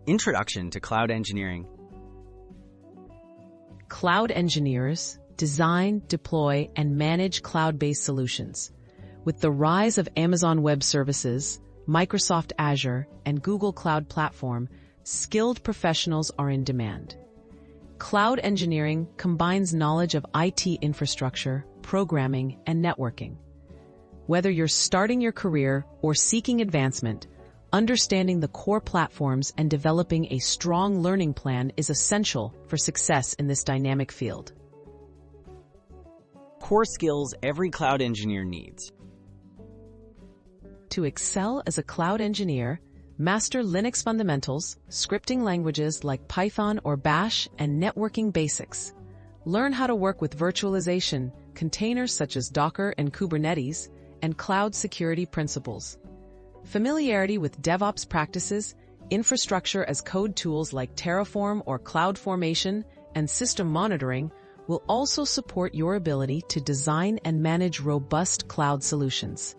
Introduction to Cloud Engineering. Cloud engineers design, deploy, and manage cloud-based solutions. With the rise of Amazon Web Services, Microsoft Azure, and Google Cloud Platform, skilled professionals are in demand. Cloud engineering combines knowledge of IT infrastructure, programming, and networking. Whether you're starting your career or seeking advancement, understanding the core platforms and developing a strong learning plan is essential for success in this dynamic field. Core skills every cloud engineer needs. To excel as a cloud engineer, master Linux fundamentals, scripting languages like Python or Bash, and networking basics. Learn how to work with virtualization, containers such as Docker and Kubernetes, and cloud security principles. Familiarity with DevOps practices, infrastructure as code tools like Terraform or CloudFormation, and system monitoring will also support your ability to design and manage robust cloud solutions.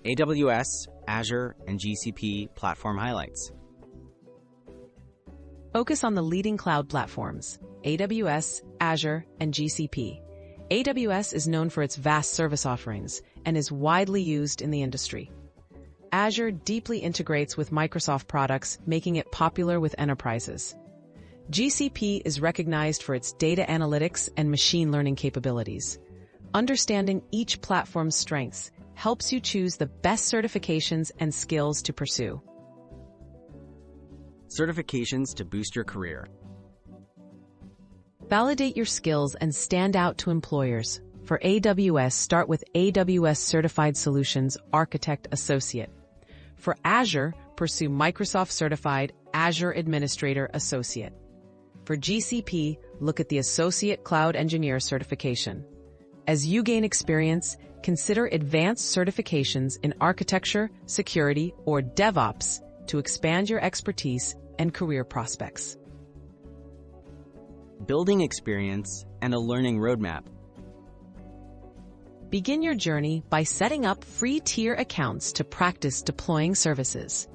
AWS, Azure, and GCP platform highlights. Focus on the leading cloud platforms, AWS, Azure, and GCP. AWS is known for its vast service offerings and is widely used in the industry. Azure deeply integrates with Microsoft products, making it popular with enterprises. GCP is recognized for its data analytics and machine learning capabilities. Understanding each platform's strengths helps you choose the best certifications and skills to pursue. Certifications to boost your career. Validate your skills and stand out to employers. For AWS, start with AWS Certified Solutions Architect Associate. For Azure, pursue Microsoft Certified Azure Administrator Associate. For GCP, look at the Associate Cloud Engineer certification. As you gain experience, consider advanced certifications in architecture, security, or DevOps to expand your expertise and career prospects. Building experience and a learning roadmap. Begin your journey by setting up free tier accounts to practice deploying services.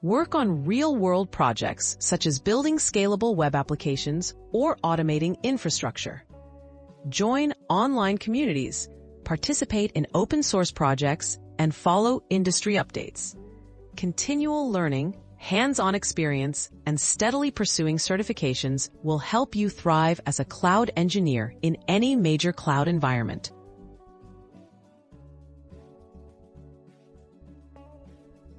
Work on real-world projects such as building scalable web applications or automating infrastructure. Join online communities, participate in open-source projects, and follow industry updates. Continual learning, hands-on experience, and steadily pursuing certifications will help you thrive as a cloud engineer in any major cloud environment.